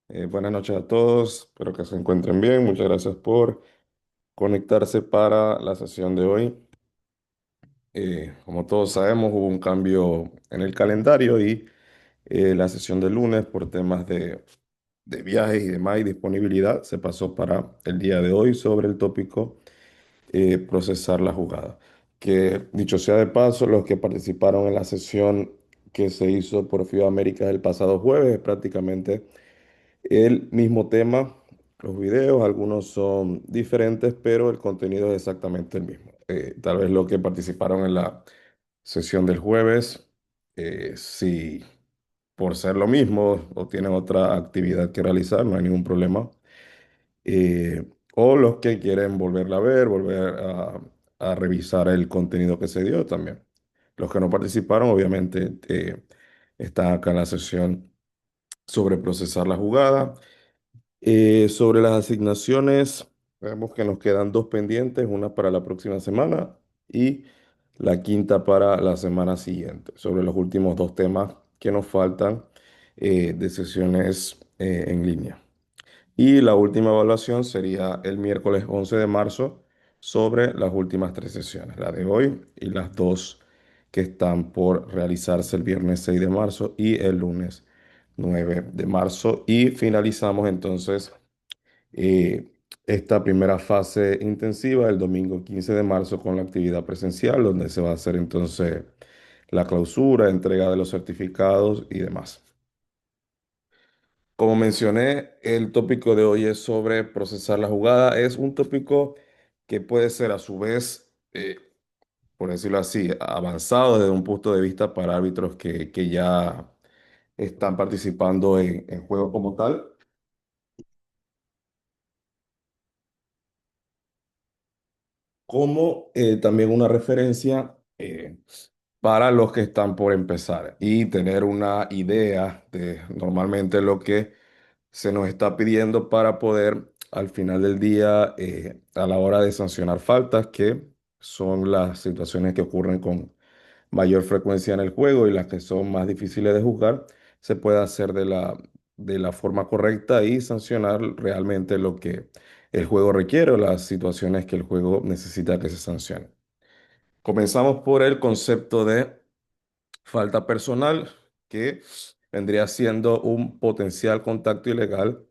Buenas noches a todos, espero que se encuentren bien. Muchas gracias por conectarse para la sesión de hoy. Como todos sabemos, hubo un cambio en el calendario y la sesión de lunes por temas de viajes y demás y disponibilidad se pasó para el día de hoy sobre el tópico procesar la jugada. Que dicho sea de paso, los que participaron en la sesión que se hizo por FIBA América el pasado jueves, prácticamente el mismo tema, los videos, algunos son diferentes, pero el contenido es exactamente el mismo. Tal vez los que participaron en la sesión del jueves, si por ser lo mismo o tienen otra actividad que realizar, no hay ningún problema. Eh, o los que quieren volverla a ver, a revisar el contenido que se dio también. Los que no participaron, obviamente, están acá en la sesión sobre procesar la jugada. Sobre las asignaciones, vemos que nos quedan dos pendientes, una para la próxima semana y la quinta para la semana siguiente, sobre los últimos dos temas que nos faltan de sesiones en línea. Y la última evaluación sería el miércoles 11 de marzo sobre las últimas tres sesiones, la de hoy y las dos que están por realizarse el viernes 6 de marzo y el lunes 9 de marzo. Y finalizamos entonces eh, esta primera fase intensiva el domingo 15 de marzo con la actividad presencial, donde se va a hacer entonces la clausura, entrega de los certificados y demás. Como mencioné, el tópico de hoy es sobre procesar la jugada. Es un tópico que puede ser a su vez, por decirlo así, avanzado desde un punto de vista para árbitros que ya están participando en juego como tal, como también una referencia para los que están por empezar y tener una idea de normalmente lo que se nos está pidiendo para poder al final del día, a la hora de sancionar faltas, que son las situaciones que ocurren con mayor frecuencia en el juego y las que son más difíciles de juzgar, se puede hacer de la forma correcta y sancionar realmente lo que el juego requiere o las situaciones que el juego necesita que se sancione. Comenzamos por el concepto de falta personal, que vendría siendo un potencial contacto ilegal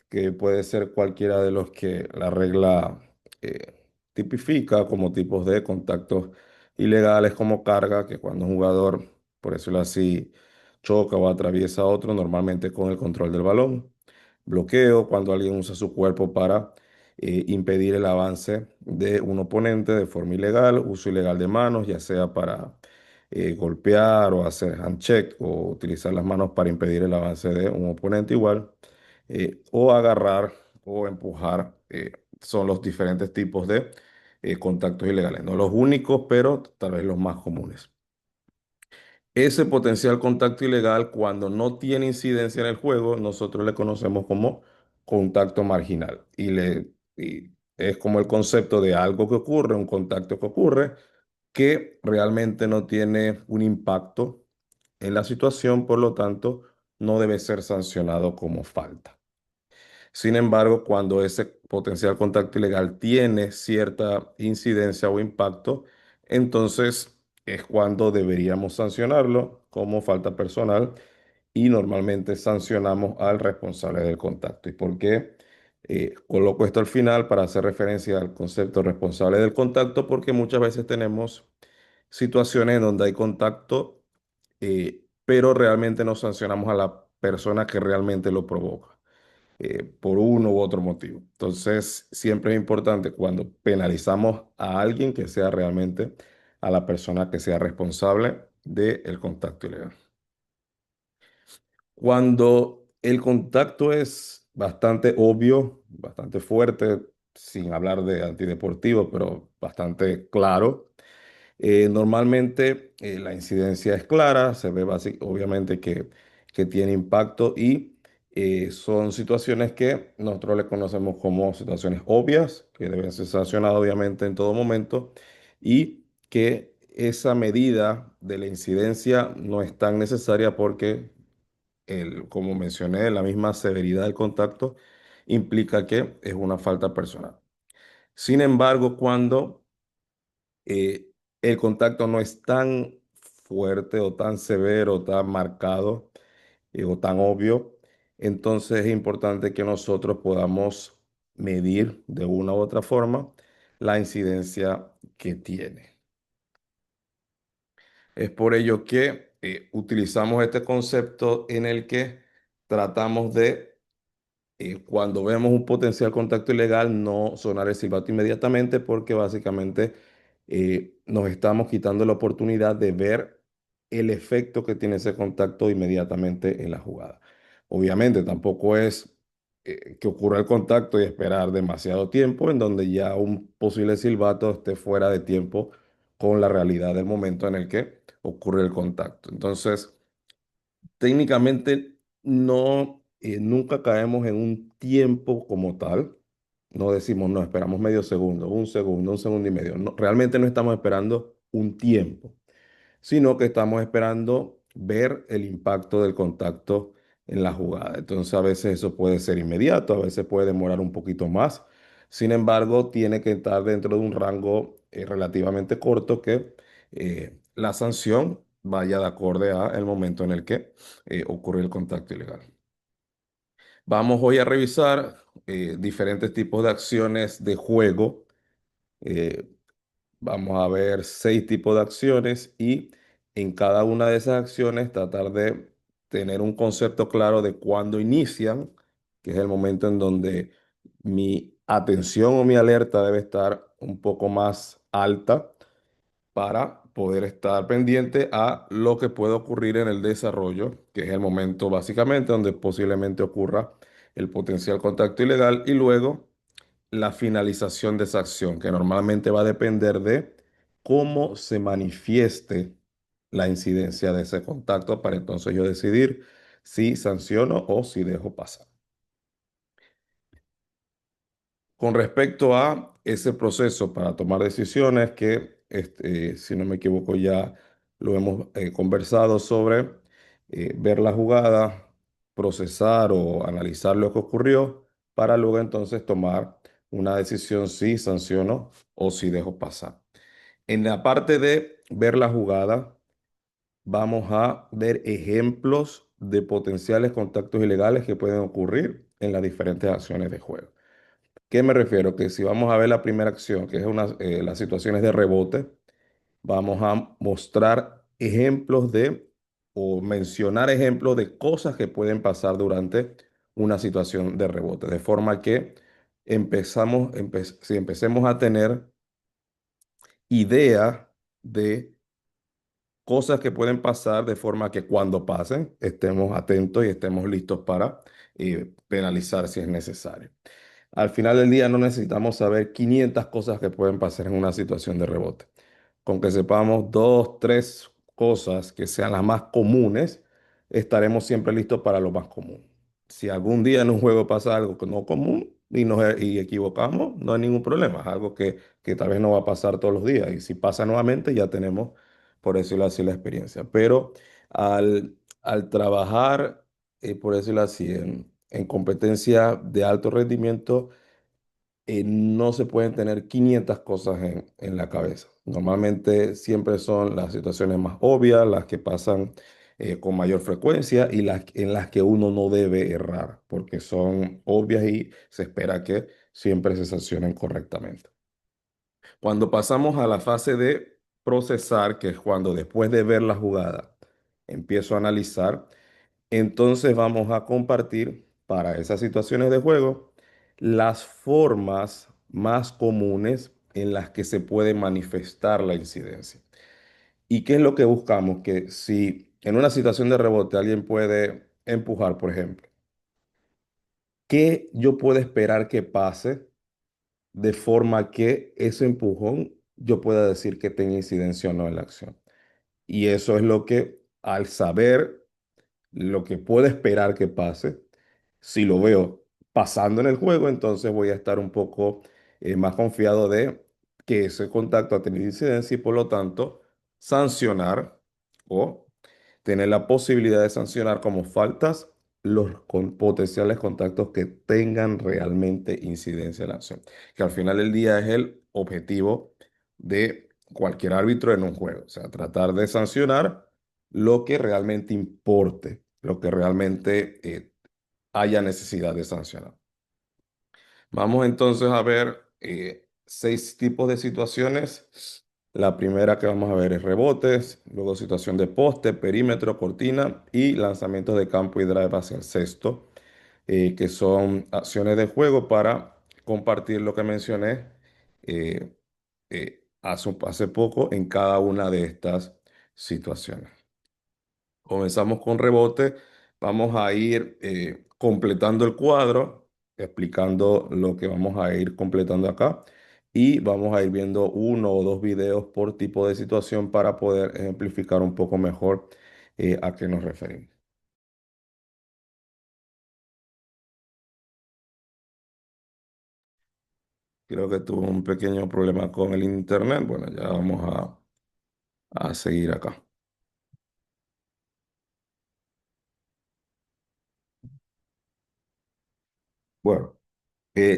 que puede ser cualquiera de los que la regla eh, tipifica como tipos de contactos ilegales, como carga, que cuando un jugador, por decirlo así, choca o atraviesa a otro, normalmente con el control del balón. Bloqueo, cuando alguien usa su cuerpo para impedir el avance de un oponente de forma ilegal. Uso ilegal de manos, ya sea para golpear o hacer handshake o utilizar las manos para impedir el avance de un oponente igual, o agarrar o empujar. Son los diferentes tipos de contactos ilegales. No los únicos, pero tal vez los más comunes. Ese potencial contacto ilegal, cuando no tiene incidencia en el juego, nosotros le conocemos como contacto marginal. Y es como el concepto de algo que ocurre, un contacto que ocurre, que realmente no tiene un impacto en la situación, por lo tanto, no debe ser sancionado como falta. Sin embargo, cuando ese potencial contacto ilegal tiene cierta incidencia o impacto, entonces es cuando deberíamos sancionarlo como falta personal y normalmente sancionamos al responsable del contacto. ¿Y por qué? Coloco esto al final para hacer referencia al concepto responsable del contacto, porque muchas veces tenemos situaciones en donde hay contacto, pero realmente no sancionamos a la persona que realmente lo provoca por uno u otro motivo. Entonces, siempre es importante cuando penalizamos a alguien que sea realmente a la persona que sea responsable del contacto ilegal. Cuando el contacto es bastante obvio, bastante fuerte, sin hablar de antideportivo, pero bastante claro, normalmente la incidencia es clara, se ve obviamente que tiene impacto y son situaciones que nosotros le conocemos como situaciones obvias, que deben ser sancionadas obviamente en todo momento y que esa medida de la incidencia no es tan necesaria porque como mencioné, la misma severidad del contacto implica que es una falta personal. Sin embargo, cuando eh, el contacto no es tan fuerte o tan severo, tan marcado o tan obvio, entonces es importante que nosotros podamos medir de una u otra forma la incidencia que tiene. Es por ello que utilizamos este concepto en el que tratamos de cuando vemos un potencial contacto ilegal, no sonar el silbato inmediatamente porque básicamente nos estamos quitando la oportunidad de ver el efecto que tiene ese contacto inmediatamente en la jugada. Obviamente tampoco es que ocurra el contacto y esperar demasiado tiempo en donde ya un posible silbato esté fuera de tiempo con la realidad del momento en el que ocurre el contacto. Entonces, técnicamente no, nunca caemos en un tiempo como tal. No decimos, no, esperamos medio segundo, un segundo y medio. No, realmente no estamos esperando un tiempo, sino que estamos esperando ver el impacto del contacto en la jugada. Entonces, a veces eso puede ser inmediato, a veces puede demorar un poquito más. Sin embargo, tiene que estar dentro de un rango relativamente corto que la sanción vaya de acorde a el momento en el que ocurre el contacto ilegal. Vamos hoy a revisar diferentes tipos de acciones de juego. Eh, Vamos a ver 6 tipos de acciones y en cada una de esas acciones tratar de tener un concepto claro de cuándo inician, que es el momento en donde mi atención o mi alerta debe estar un poco más alta para poder estar pendiente a lo que puede ocurrir en el desarrollo, que es el momento básicamente donde posiblemente ocurra el potencial contacto ilegal y luego la finalización de esa acción, que normalmente va a depender de cómo se manifieste la incidencia de ese contacto para entonces yo decidir si sanciono o si dejo pasar. Con respecto a ese proceso para tomar decisiones, que si no me equivoco ya lo hemos conversado sobre ver la jugada, procesar o analizar lo que ocurrió, para luego entonces tomar una decisión si sanciono o si dejo pasar. En la parte de ver la jugada, vamos a ver ejemplos de potenciales contactos ilegales que pueden ocurrir en las diferentes acciones de juego. ¿Qué me refiero? Que si vamos a ver la primera acción, que es las situaciones de rebote, vamos a mostrar ejemplos de o mencionar ejemplos de cosas que pueden pasar durante una situación de rebote, de forma que si empecemos a tener idea de cosas que pueden pasar de forma que cuando pasen estemos atentos y estemos listos para penalizar si es necesario. Al final del día no necesitamos saber 500 cosas que pueden pasar en una situación de rebote. Con que sepamos 2, 3 cosas que sean las más comunes, estaremos siempre listos para lo más común. Si algún día en un juego pasa algo que no común y equivocamos, no hay ningún problema. Es algo que tal vez no va a pasar todos los días. Y si pasa nuevamente, ya tenemos, por decirlo así, la experiencia. Pero al trabajar, por decirlo así, en competencia de alto rendimiento, no se pueden tener 500 cosas en la cabeza. Normalmente siempre son las situaciones más obvias, las que pasan con mayor frecuencia y las en las que uno no debe errar, porque son obvias y se espera que siempre se sancionen correctamente. Cuando pasamos a la fase de procesar, que es cuando después de ver la jugada empiezo a analizar, entonces vamos a compartir para esas situaciones de juego las formas más comunes en las que se puede manifestar la incidencia. ¿Y qué es lo que buscamos? Que si en una situación de rebote alguien puede empujar, por ejemplo, ¿qué yo puedo esperar que pase de forma que ese empujón yo pueda decir que tenga incidencia o no en la acción? Y eso es lo que al saber lo que puedo esperar que pase, si lo veo pasando en el juego, entonces voy a estar un poco más confiado de que ese contacto ha tenido incidencia y por lo tanto sancionar o tener la posibilidad de sancionar como faltas los potenciales contactos que tengan realmente incidencia en la acción, que al final del día es el objetivo de cualquier árbitro en un juego, o sea, tratar de sancionar lo que realmente importe, lo que realmente haya necesidad de sancionar. Vamos entonces a ver seis tipos de situaciones. La primera que vamos a ver es rebotes, luego situación de poste, perímetro, cortina y lanzamientos de campo y drive hacia el cesto, que son acciones de juego para compartir lo que mencioné hace poco en cada una de estas situaciones. Comenzamos con rebote. Vamos a ir completando el cuadro, explicando lo que vamos a ir completando acá. Y vamos a ir viendo uno o dos videos por tipo de situación para poder ejemplificar un poco mejor a qué nos referimos. Creo que tuve un pequeño problema con el internet. Bueno, ya vamos a seguir acá. Bueno.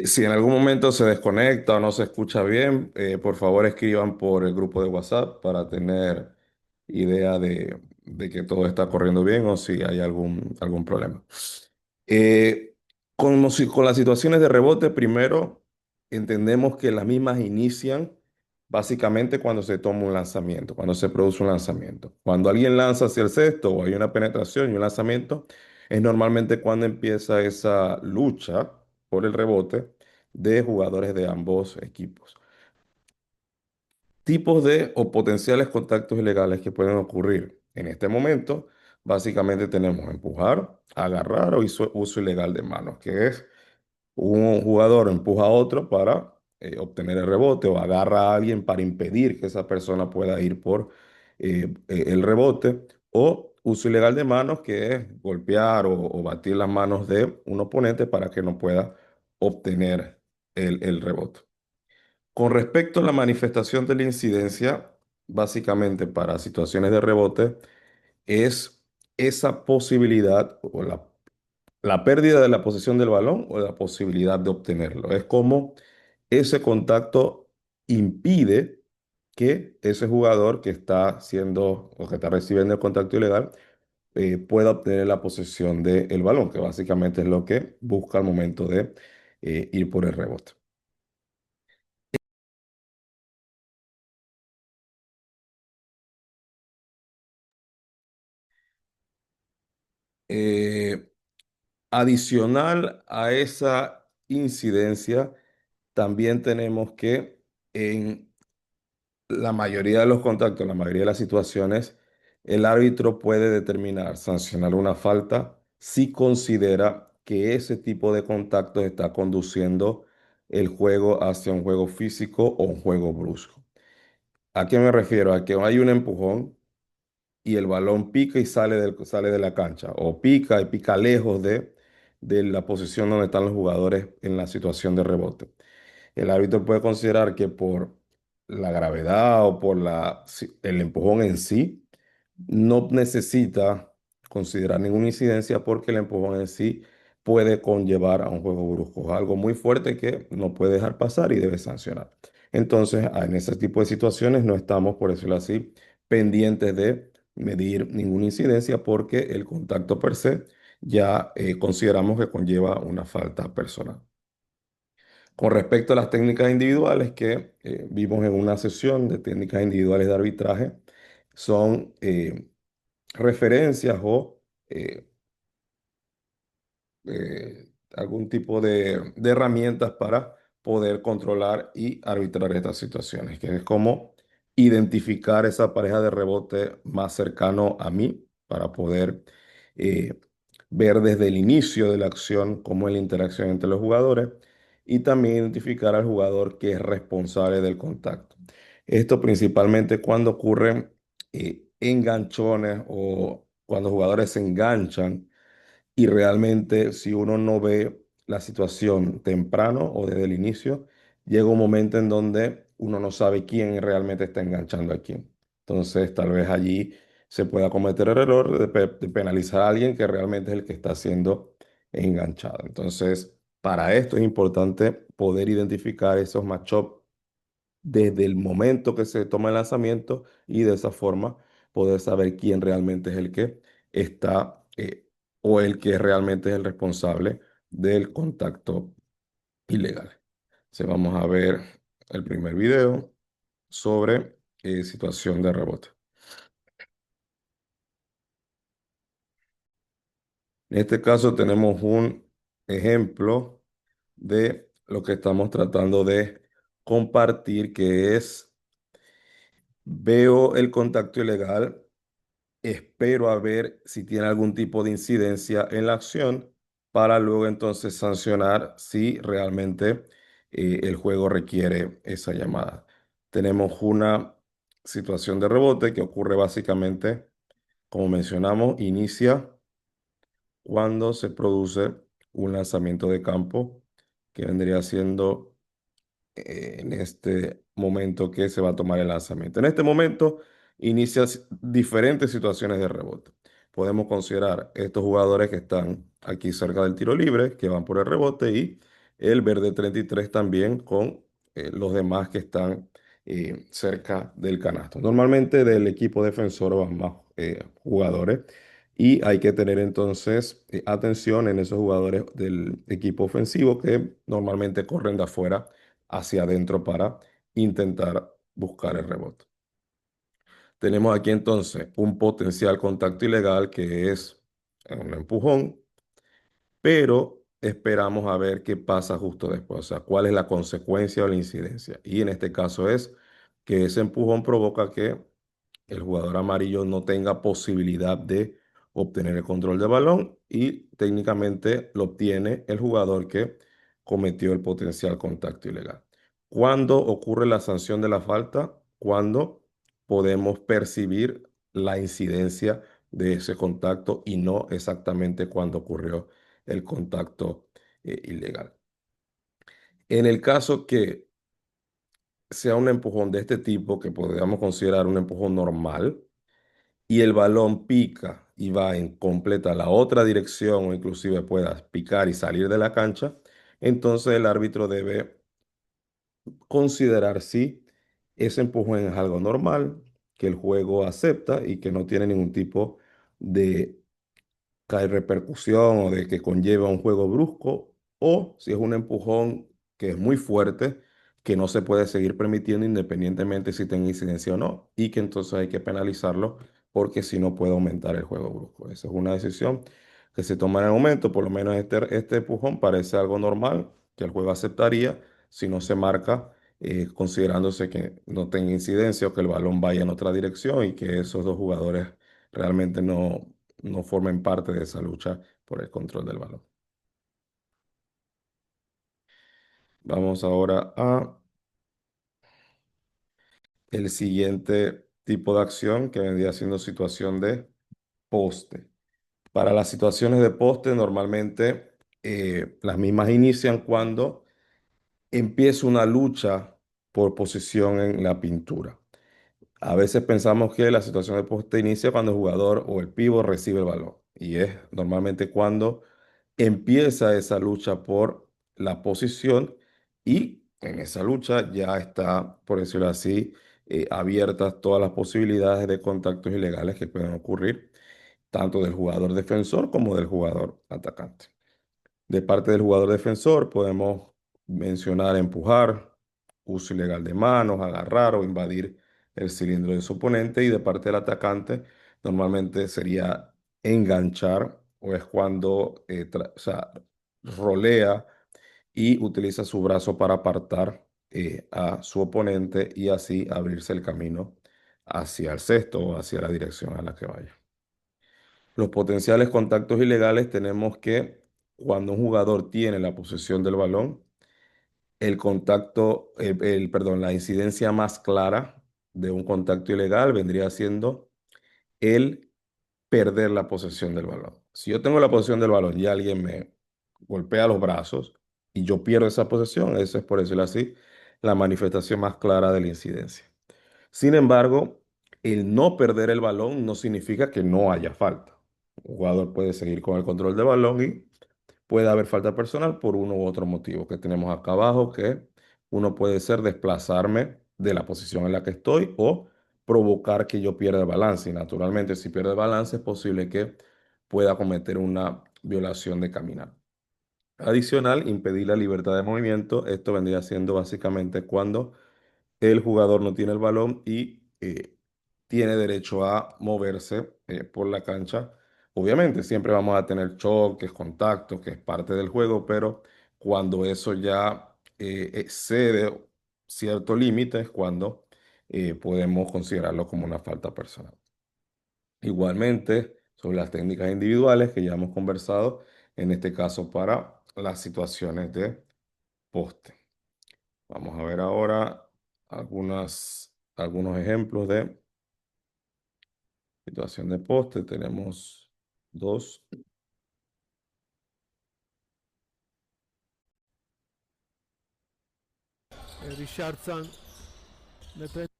Si en algún momento se desconecta o no se escucha bien, por favor escriban por el grupo de WhatsApp para tener idea de que todo está corriendo bien o si hay algún problema. Eh, con las situaciones de rebote, primero entendemos que las mismas inician básicamente cuando se toma un lanzamiento, cuando se produce un lanzamiento. Cuando alguien lanza hacia el cesto o hay una penetración y un lanzamiento, es normalmente cuando empieza esa lucha por el rebote de jugadores de ambos equipos. Tipos de o potenciales contactos ilegales que pueden ocurrir en este momento, básicamente tenemos empujar, agarrar o uso ilegal de manos, que es un jugador empuja a otro para obtener el rebote o agarra a alguien para impedir que esa persona pueda ir por el rebote, o uso ilegal de manos, que es golpear o batir las manos de un oponente para que no pueda obtener el rebote. Con respecto a la manifestación de la incidencia, básicamente para situaciones de rebote, es esa posibilidad o la pérdida de la posesión del balón o la posibilidad de obtenerlo. Es como ese contacto impide que ese jugador que está haciendo o que está recibiendo el contacto ilegal pueda obtener la posesión del balón, que básicamente es lo que busca al momento de ir por el rebote. Eh, Adicional a esa incidencia, también tenemos que en la mayoría de los contactos, en la mayoría de las situaciones, el árbitro puede determinar, sancionar una falta si considera que ese tipo de contacto está conduciendo el juego hacia un juego físico o un juego brusco. ¿A qué me refiero? A que hay un empujón y el balón pica y sale de la cancha, o pica y pica lejos de la posición donde están los jugadores en la situación de rebote. El árbitro puede considerar que por la gravedad o por el empujón en sí, no necesita considerar ninguna incidencia porque el empujón en sí puede conllevar a un juego brusco, algo muy fuerte que no puede dejar pasar y debe sancionar. Entonces, en ese tipo de situaciones no estamos, por decirlo así, pendientes de medir ninguna incidencia porque el contacto per se ya consideramos que conlleva una falta personal. Con respecto a las técnicas individuales que vimos en una sesión de técnicas individuales de arbitraje, son referencias o algún tipo de herramientas para poder controlar y arbitrar estas situaciones, que es como identificar esa pareja de rebote más cercano a mí para poder eh, ver desde el inicio de la acción cómo es la interacción entre los jugadores y también identificar al jugador que es responsable del contacto. Esto principalmente cuando ocurren enganchones o cuando jugadores se enganchan y realmente, si uno no ve la situación temprano o desde el inicio, llega un momento en donde uno no sabe quién realmente está enganchando a quién. Entonces, tal vez allí se pueda cometer el error de penalizar a alguien que realmente es el que está siendo enganchado. Entonces, para esto es importante poder identificar esos matchups desde el momento que se toma el lanzamiento y de esa forma poder saber quién realmente es el que está o el que realmente es el responsable del contacto ilegal. Entonces vamos a ver el primer video sobre situación de rebote. En este caso tenemos un ejemplo de lo que estamos tratando de compartir, que es veo el contacto ilegal, espero a ver si tiene algún tipo de incidencia en la acción para luego entonces sancionar si realmente el juego requiere esa llamada. Tenemos una situación de rebote que ocurre básicamente, como mencionamos, inicia cuando se produce un lanzamiento de campo que vendría siendo en este momento que se va a tomar el lanzamiento. En este momento inicias diferentes situaciones de rebote. Podemos considerar estos jugadores que están aquí cerca del tiro libre, que van por el rebote, y el verde 33 también con los demás que están cerca del canasto. Normalmente del equipo defensor van más jugadores. Y hay que tener entonces atención en esos jugadores del equipo ofensivo que normalmente corren de afuera hacia adentro para intentar buscar el rebote. Tenemos aquí entonces un potencial contacto ilegal que es un empujón, pero esperamos a ver qué pasa justo después, o sea, cuál es la consecuencia o la incidencia. Y en este caso es que ese empujón provoca que el jugador amarillo no tenga posibilidad de obtener el control del balón y técnicamente lo obtiene el jugador que cometió el potencial contacto ilegal. ¿Cuándo ocurre la sanción de la falta? Cuando podemos percibir la incidencia de ese contacto y no exactamente cuando ocurrió el contacto ilegal. En el caso que sea un empujón de este tipo, que podríamos considerar un empujón normal, y el balón pica y va en completa la otra dirección o inclusive pueda picar y salir de la cancha, entonces el árbitro debe considerar si ese empujón es algo normal, que el juego acepta y que no tiene ningún tipo de cae repercusión o de que conlleva un juego brusco, o si es un empujón que es muy fuerte, que no se puede seguir permitiendo independientemente si tenga incidencia o no, y que entonces hay que penalizarlo porque si no puede aumentar el juego brusco. Esa es una decisión que se toma en el momento, por lo menos este empujón parece algo normal, que el juego aceptaría si no se marca. Considerándose que no tenga incidencia o que el balón vaya en otra dirección y que esos dos jugadores realmente no formen parte de esa lucha por el control del balón. Vamos ahora a el siguiente tipo de acción que vendría siendo situación de poste. Para las situaciones de poste, normalmente las mismas inician cuando empieza una lucha por posición en la pintura. A veces pensamos que la situación de poste inicia cuando el jugador o el pívot recibe el balón y es normalmente cuando empieza esa lucha por la posición y en esa lucha ya está, por decirlo así, abiertas todas las posibilidades de contactos ilegales que pueden ocurrir, tanto del jugador defensor como del jugador atacante. De parte del jugador defensor podemos mencionar empujar, uso ilegal de manos, agarrar o invadir el cilindro de su oponente. Y de parte del atacante normalmente sería enganchar o es cuando o sea, rolea y utiliza su brazo para apartar a su oponente y así abrirse el camino hacia el cesto o hacia la dirección a la que vaya. Los potenciales contactos ilegales tenemos que cuando un jugador tiene la posesión del balón, el contacto, perdón, la incidencia más clara de un contacto ilegal vendría siendo el perder la posesión del balón. Si yo tengo la posesión del balón y alguien me golpea los brazos y yo pierdo esa posesión, eso es, por decirlo así, la manifestación más clara de la incidencia. Sin embargo, El no perder el balón no significa que no haya falta. Un jugador puede seguir con el control del balón y puede haber falta personal por uno u otro motivo que tenemos acá abajo, que uno puede ser desplazarme de la posición en la que estoy o provocar que yo pierda el balance. Y naturalmente, si pierde el balance, es posible que pueda cometer una violación de caminar. Adicional, impedir la libertad de movimiento. Esto vendría siendo básicamente cuando el jugador no tiene el balón y tiene derecho a moverse por la cancha. Obviamente, siempre vamos a tener choques, contactos, que es parte del juego, pero cuando eso ya excede cierto límite es cuando podemos considerarlo como una falta personal. Igualmente, sobre las técnicas individuales que ya hemos conversado, en este caso para las situaciones de poste. Vamos a ver ahora algunos ejemplos de situación de poste. Tenemos dos. Richardson ne prende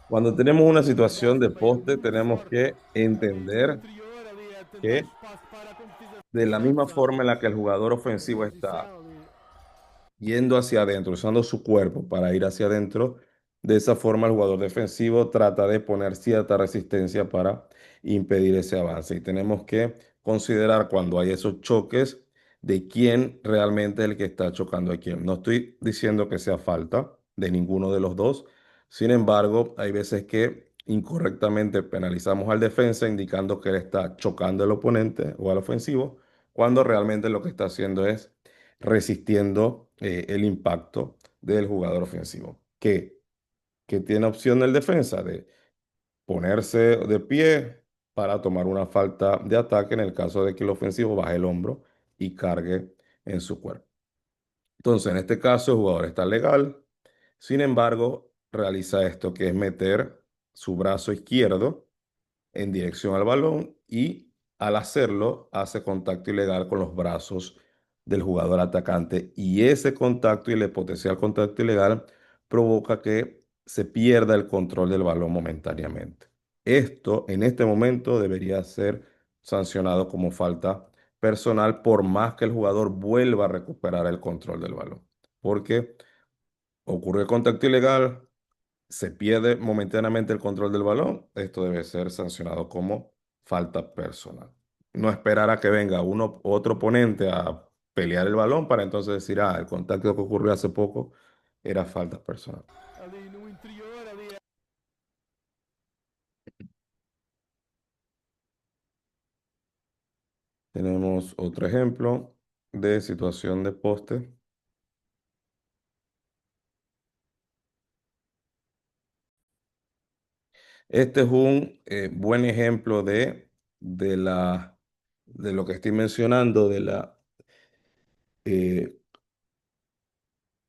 Cuando tenemos una situación de Bosman poste, muito tenemos forte que ali no entender interior, ali a tentar que espaço para a concretização de de la misma Richardson forma en la que el jugador em ofensivo está transição ali. yendo hacia adentro, usando su cuerpo para ir hacia adentro. De esa forma, el jugador defensivo trata de poner cierta resistencia para impedir ese avance. Y tenemos que considerar cuando hay esos choques de quién realmente es el que está chocando a quién. No estoy diciendo que sea falta de ninguno de los dos. Sin embargo, hay veces que incorrectamente penalizamos al defensa indicando que él está chocando al oponente o al ofensivo, cuando realmente lo que está haciendo es resistiendo el impacto del jugador ofensivo. Que tiene opción el defensa de ponerse de pie para tomar una falta de ataque en el caso de que el ofensivo baje el hombro y cargue en su cuerpo. Entonces, en este caso, el jugador está legal. Sin embargo, realiza esto que es meter su brazo izquierdo en dirección al balón y al hacerlo hace contacto ilegal con los brazos del jugador atacante y ese contacto y el potencial contacto ilegal provoca que se pierda el control del balón momentáneamente. Esto en este momento debería ser sancionado como falta personal por más que el jugador vuelva a recuperar el control del balón, porque ocurre el contacto ilegal, se pierde momentáneamente el control del balón, esto debe ser sancionado como falta personal. No esperar a que venga otro oponente a pelear el balón para entonces decir, ah, el contacto que ocurrió hace poco era falta personal. Ali no interior, ali Tenemos otro ejemplo de situación de poste. Este es un buen ejemplo de lo que estoy mencionando, de la eh,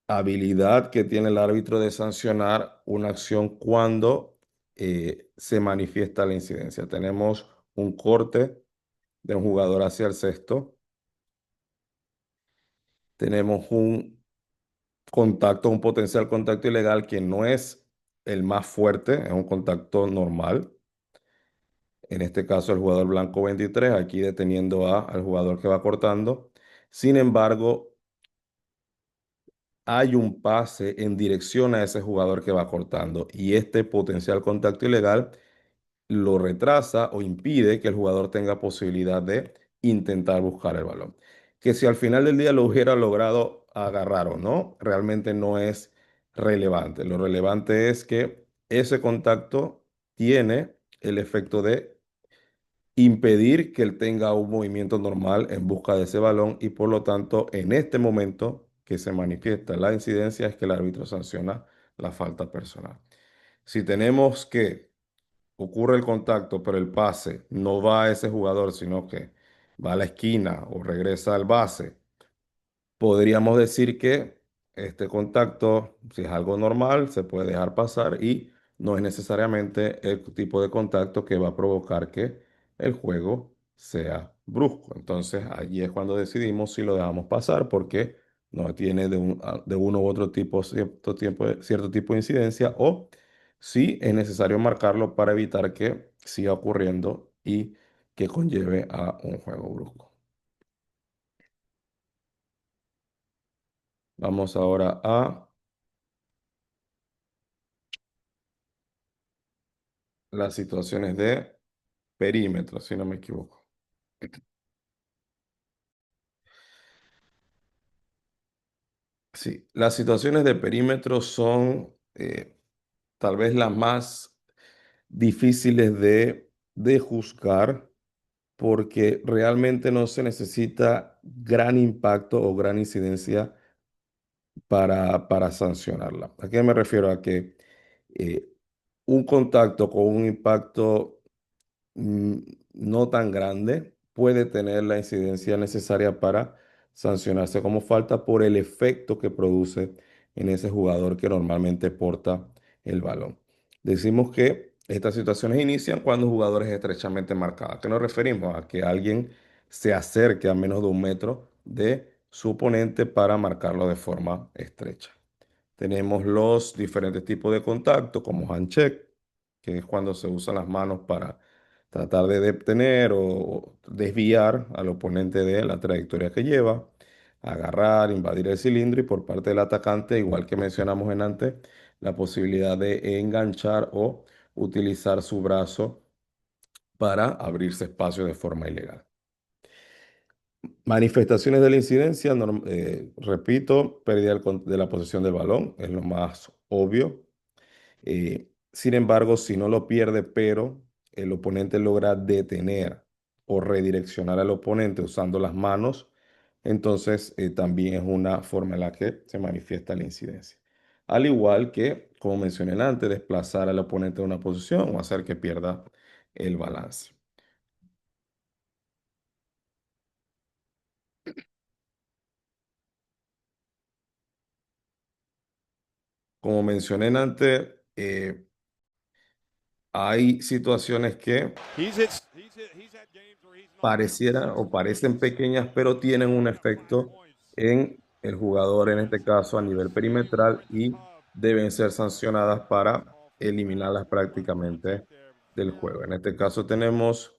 habilidad que tiene el árbitro de sancionar una acción cuando se manifiesta la incidencia. Tenemos un corte de un jugador hacia el cesto, tenemos un contacto, un potencial contacto ilegal que no es el más fuerte, es un contacto normal. En este caso, el jugador blanco 23, aquí deteniendo al jugador que va cortando. Sin embargo, hay un pase en dirección a ese jugador que va cortando y este potencial contacto ilegal lo retrasa o impide que el jugador tenga posibilidad de intentar buscar el balón. Que si al final del día lo hubiera logrado agarrar o no, realmente no es relevante. Lo relevante es que ese contacto tiene el efecto de impedir que él tenga un movimiento normal en busca de ese balón y por lo tanto en este momento que se manifiesta la incidencia es que el árbitro sanciona la falta personal. Si tenemos que ocurre el contacto pero el pase no va a ese jugador sino que va a la esquina o regresa al base, podríamos decir que este contacto, si es algo normal, se puede dejar pasar y no es necesariamente el tipo de contacto que va a provocar que el juego sea brusco. Entonces, allí es cuando decidimos si lo dejamos pasar porque no tiene de uno u otro tipo, cierto tipo de incidencia o sí es necesario marcarlo para evitar que siga ocurriendo y que conlleve a un juego brusco. Vamos ahora a las situaciones de perímetro, si no me equivoco. Sí, las situaciones de perímetro son tal vez las más difíciles de juzgar porque realmente no se necesita gran impacto o gran incidencia para sancionarla. ¿A qué me refiero? A que eh, un contacto con un impacto mm, no tan grande puede tener la incidencia necesaria para sancionarse como falta por el efecto que produce en ese jugador que normalmente porta el balón. Decimos que estas situaciones inician cuando un jugador es estrechamente marcado. ¿A qué nos referimos? A que alguien se acerque a menos de 1 metro de su oponente para marcarlo de forma estrecha. Tenemos los diferentes tipos de contacto, como handshake, que es cuando se usan las manos para tratar de detener o desviar al oponente de la trayectoria que lleva, agarrar, invadir el cilindro y por parte del atacante, igual que mencionamos en antes, la posibilidad de enganchar o utilizar su brazo para abrirse espacio de forma ilegal. Manifestaciones de la incidencia, repito, pérdida de la posesión del balón, es lo más obvio. Sin embargo, si no lo pierde, pero el oponente logra detener o redireccionar al oponente usando las manos, entonces también es una forma en la que se manifiesta la incidencia. Al igual que, como mencioné antes, desplazar al oponente de una posición o hacer que pierda el balance. Como mencioné antes, hay situaciones que parecieran o parecen pequeñas, pero tienen un efecto en el jugador, en este caso a nivel perimetral, y deben ser sancionadas para eliminarlas prácticamente del juego. En este caso tenemos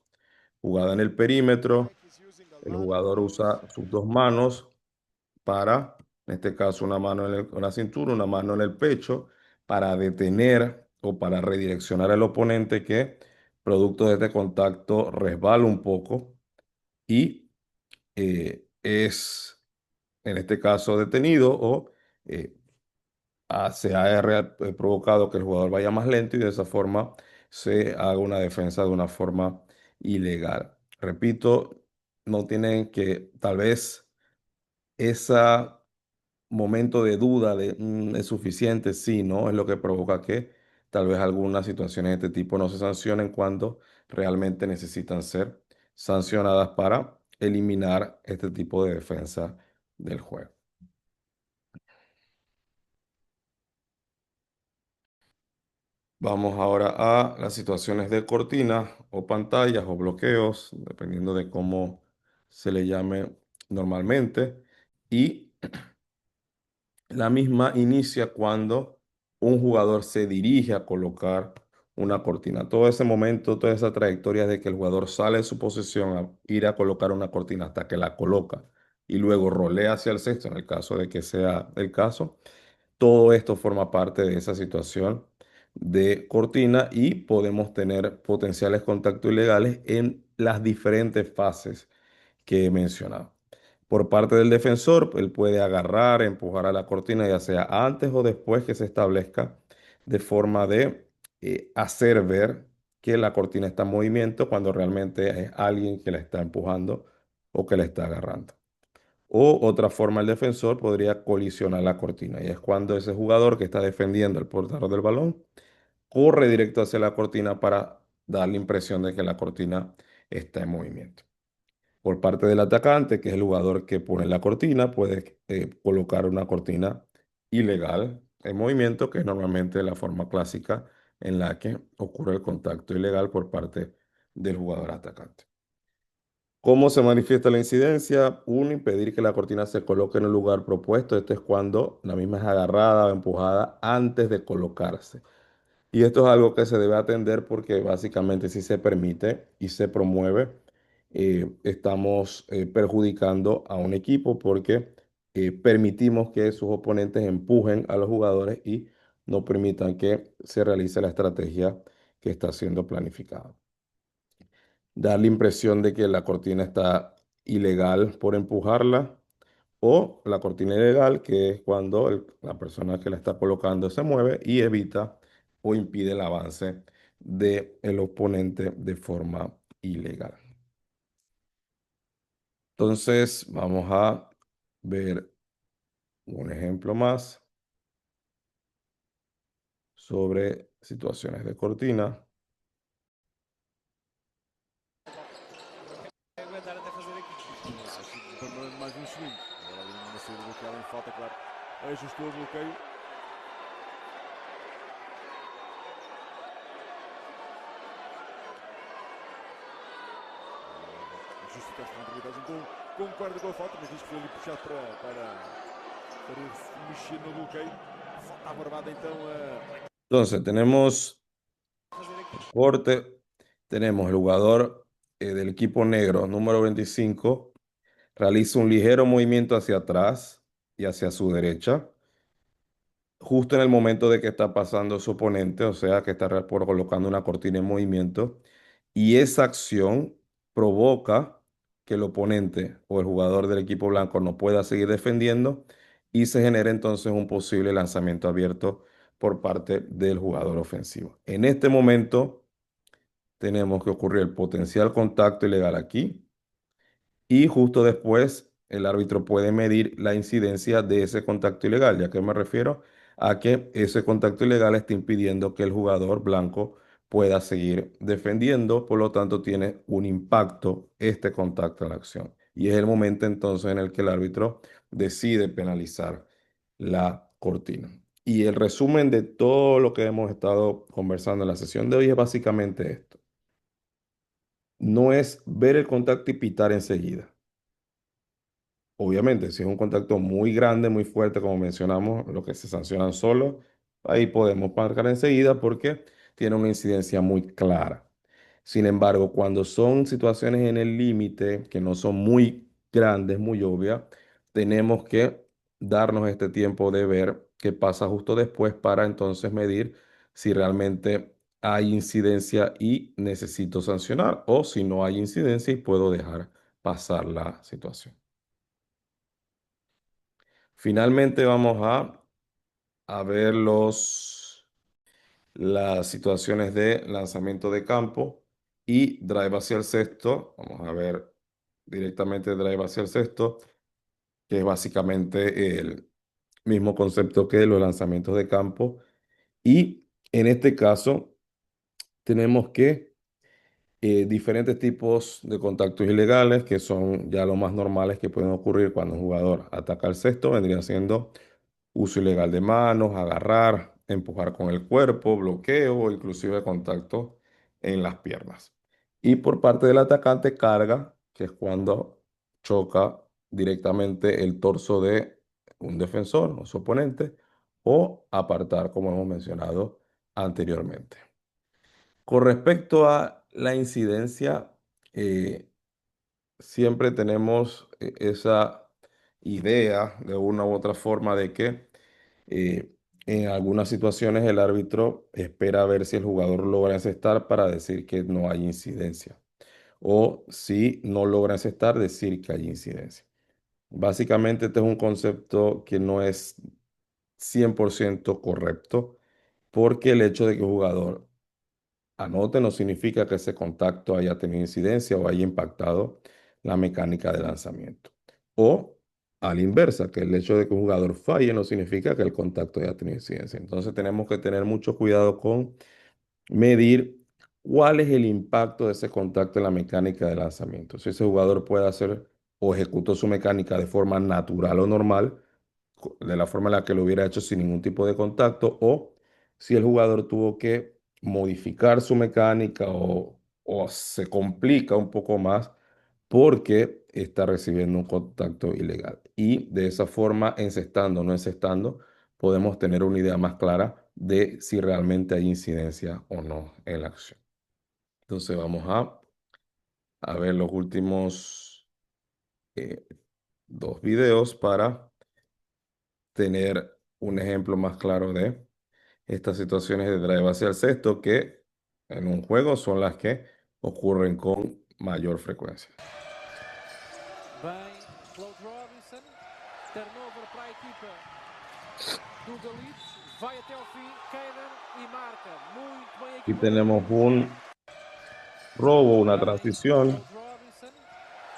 jugada en el perímetro, el jugador usa sus dos manos para, en este caso, una mano en la cintura, una mano en el pecho, para detener o para redireccionar al oponente que, producto de este contacto, resbala un poco y es, en este caso, detenido o eh, se ha provocado que el jugador vaya más lento y de esa forma se haga una defensa de una forma ilegal. Repito, no tienen que, tal vez, ese momento de duda de ¿es suficiente? Sí, ¿no? Es lo que provoca que tal vez algunas situaciones de este tipo no se sancionen cuando realmente necesitan ser sancionadas para eliminar este tipo de defensa del juego. Vamos ahora a las situaciones de cortinas o pantallas o bloqueos, dependiendo de cómo se le llame normalmente. Y la misma inicia cuando un jugador se dirige a colocar una cortina. Todo ese momento, toda esa trayectoria de que el jugador sale de su posición a ir a colocar una cortina hasta que la coloca y luego rolea hacia el sexto, en el caso de que sea el caso, todo esto forma parte de esa situación de cortina y podemos tener potenciales contactos ilegales en las diferentes fases que he mencionado. Por parte del defensor, él puede agarrar, empujar a la cortina, ya sea antes o después que se establezca, de forma de hacer ver que la cortina está en movimiento cuando realmente es alguien que la está empujando o que la está agarrando. O otra forma, el defensor podría colisionar la cortina y es cuando ese jugador que está defendiendo el portador del balón corre directo hacia la cortina para dar la impresión de que la cortina está en movimiento. Por parte del atacante, que es el jugador que pone la cortina, puede colocar una cortina ilegal en movimiento, que es normalmente la forma clásica en la que ocurre el contacto ilegal por parte del jugador atacante. ¿Cómo se manifiesta la incidencia? Uno, impedir que la cortina se coloque en el lugar propuesto. Esto es cuando la misma es agarrada o empujada antes de colocarse. Y esto es algo que se debe atender porque básicamente si se permite y se promueve, estamos perjudicando a un equipo porque permitimos que sus oponentes empujen a los jugadores y no permitan que se realice la estrategia que está siendo planificada. Dar la impresión de que la cortina está ilegal por empujarla o la cortina ilegal, que es cuando la persona que la está colocando se mueve y evita o impide el avance del oponente de forma ilegal. Entonces, vamos a ver un ejemplo más sobre situaciones de cortina. Aguentar até fazer aqui. Acho que para mais uns segundos. Agora ali uma saída bloqueada em falta, claro. Ajustou o bloqueio. Justificaste a arbitragem concorda com a falta, mas diz que foi ali puxado para mexer no bloqueio. Falta barbada então a Entonces, tenemos fazer aqui. el corte, tenemos el jugador del equipo negro, número 25, realiza un ligero movimiento hacia atrás y hacia su derecha, justo en el momento de que está pasando su oponente, o sea, que está colocando una cortina en movimiento, y esa acción provoca que el oponente o el jugador del equipo blanco no pueda seguir defendiendo y se genera entonces un posible lanzamiento abierto por parte del jugador ofensivo. En este momento tenemos que ocurrir el potencial contacto ilegal aquí y justo después el árbitro puede medir la incidencia de ese contacto ilegal, ya que me refiero a que ese contacto ilegal está impidiendo que el jugador blanco pueda seguir defendiendo, por lo tanto tiene un impacto este contacto en la acción. Y es el momento entonces en el que el árbitro decide penalizar la cortina. Y el resumen de todo lo que hemos estado conversando en la sesión de hoy es básicamente esto. No es ver el contacto y pitar enseguida. Obviamente, si es un contacto muy grande, muy fuerte, como mencionamos, lo que se sancionan solo, ahí podemos marcar enseguida porque tiene una incidencia muy clara. Sin embargo, cuando son situaciones en el límite que no son muy grandes, muy obvias, tenemos que darnos este tiempo de ver qué pasa justo después para entonces medir si realmente hay incidencia y necesito sancionar o si no hay incidencia y puedo dejar pasar la situación. Finalmente vamos a ver las situaciones de lanzamiento de campo y drive hacia el cesto. Vamos a ver directamente drive hacia el cesto, que es básicamente el mismo concepto que los lanzamientos de campo. Y en este caso tenemos que diferentes tipos de contactos ilegales, que son ya los más normales que pueden ocurrir cuando un jugador ataca el cesto, vendría siendo uso ilegal de manos, agarrar, empujar con el cuerpo, bloqueo o inclusive contacto en las piernas. Y por parte del atacante, carga, que es cuando choca directamente el torso de un defensor o su oponente, o apartar, como hemos mencionado anteriormente. Con respecto a la incidencia, eh, siempre tenemos esa idea de una u otra forma de que eh, en algunas situaciones el árbitro espera ver si el jugador logra encestar para decir que no hay incidencia. O si no logra encestar, decir que hay incidencia. Básicamente este es un concepto que no es 100% correcto porque el hecho de que un jugador anote no significa que ese contacto haya tenido incidencia o haya impactado la mecánica de lanzamiento. O a la inversa, que el hecho de que un jugador falle no significa que el contacto haya tenido incidencia. Entonces tenemos que tener mucho cuidado con medir cuál es el impacto de ese contacto en la mecánica de lanzamiento. Si ese jugador puede hacer o ejecutó su mecánica de forma natural o normal, de la forma en la que lo hubiera hecho sin ningún tipo de contacto, o si el jugador tuvo que modificar su mecánica o se complica un poco más porque está recibiendo un contacto ilegal. Y de esa forma, encestando o no encestando, podemos tener una idea más clara de si realmente hay incidencia o no en la acción. Entonces vamos a ver los últimos eh, dos videos para tener un ejemplo más claro de estas situaciones de drive hacia el cesto que en un juego son las que ocurren con mayor frecuencia. Bem, Claude Robinson, turnover para a equipa do Galitos, vai até ao fim, Keinan e marca. Muito bem a Aquí equipa do tenemos Galitos. un robo, una Bem, transición Claude Robinson,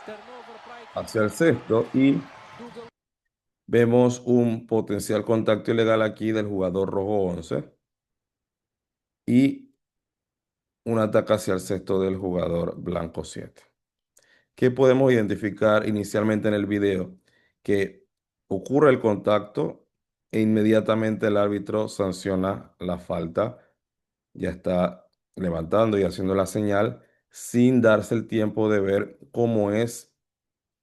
turnover para a hacia equipa el cesto y do Galitos. vemos un potencial contacto ilegal aquí del jugador rojo 11 y un ataque hacia el cesto del jugador blanco 7. ¿Qué podemos identificar inicialmente en el video? Que ocurre el contacto e inmediatamente el árbitro sanciona la falta. Ya está levantando y haciendo la señal sin darse el tiempo de ver cómo es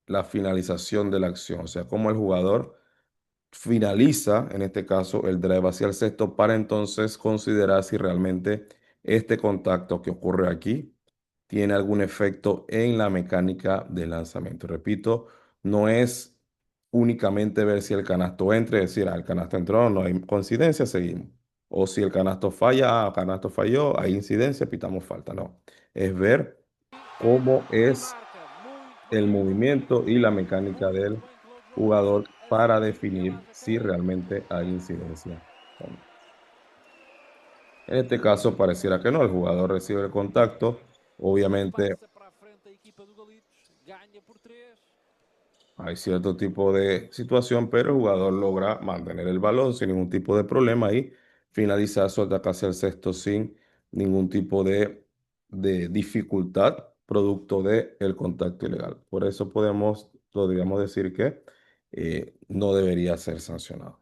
la finalización de la acción, o sea, cómo el jugador finaliza, en este caso, el drive hacia el cesto para entonces considerar si realmente este contacto que ocurre aquí tiene algún efecto en la mecánica de lanzamiento. Repito, no es únicamente ver si el canasto entra y decir, el canasto entró, no hay coincidencia, seguimos. O si el canasto falla, el canasto falló, hay incidencia, pitamos falta. No, es ver Keinan cómo e es marca. Muito el bem a equipa do movimiento y Galitos. la mecánica Muito del bem, Claude Robinson, jugador a para sentir que ela definir haja si carreira. realmente hay incidencia o no. En este caso pareciera que no, el jugador recibe el contacto, obviamente Passa para a frente a equipa do Galitos. Ganha por 3. hay cierto tipo de situación, pero el jugador logra mantener el balón sin ningún tipo de problema y finalizar su ataque hacia el cesto sin ningún tipo de dificultad producto del contacto ilegal. Por eso podríamos decir que no debería ser sancionado.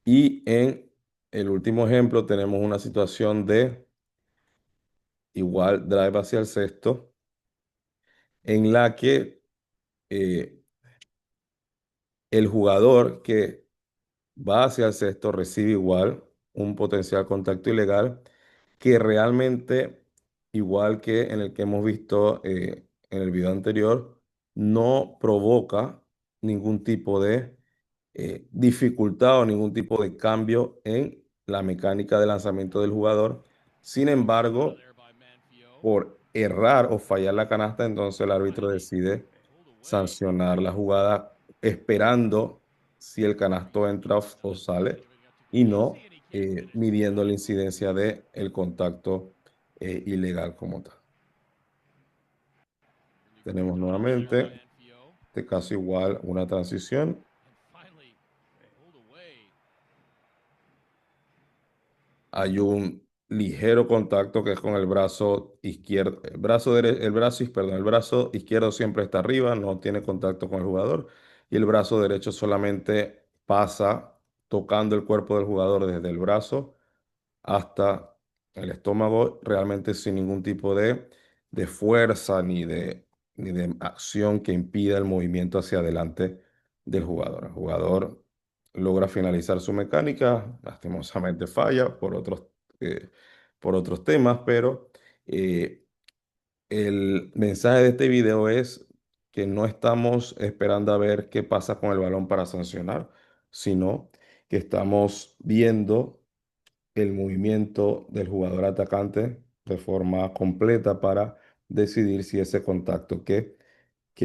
Y en el último ejemplo tenemos una situación de igual drive hacia el cesto en la que eh, el jugador que va hacia el cesto recibe igual un potencial contacto ilegal que realmente, igual que en el que hemos visto en el video anterior, no provoca ningún tipo de dificultad o ningún tipo de cambio en la mecánica de lanzamiento del jugador. Sin embargo, por errar o fallar la canasta, entonces el árbitro decide sancionar la jugada esperando si el canasto entra o sale y no midiendo la incidencia de el contacto ilegal como tal. Tenemos nuevamente, en este caso igual, una transición. Hay un ligero contacto que es con el brazo izquierdo, el brazo izquierdo siempre está arriba, no tiene contacto con el jugador y el brazo derecho solamente pasa tocando el cuerpo del jugador desde el brazo hasta el estómago, realmente sin ningún tipo de fuerza ni de acción que impida el movimiento hacia adelante del jugador. El jugador logra finalizar su mecánica, lastimosamente falla eh, por otros temas, pero eh, el mensaje de este video es que no estamos esperando a ver qué pasa con el balón para sancionar, sino que estamos viendo el movimiento del jugador atacante de forma completa para decidir si ese contacto que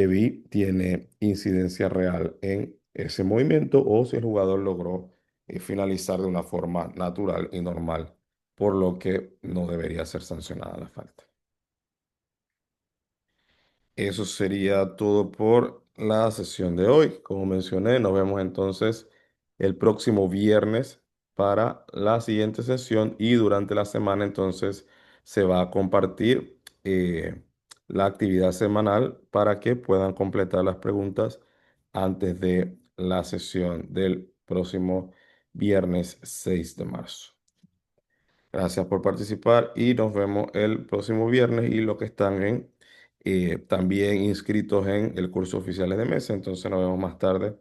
vi tiene incidencia real en ese movimiento o si el jugador logró finalizar de una forma natural y normal, por lo que no debería ser sancionada la falta. Eso sería todo por la sesión de hoy. Como mencioné, nos vemos entonces el próximo viernes para la siguiente sesión y durante la semana entonces se va a compartir la actividad semanal para que puedan completar las preguntas antes de la sesión del próximo viernes 6 de marzo. Gracias por participar y nos vemos el próximo viernes y los que están también inscritos en el curso oficiales de mesa. Entonces nos vemos más tarde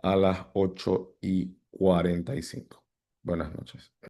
a las 8:45. Buenas noches.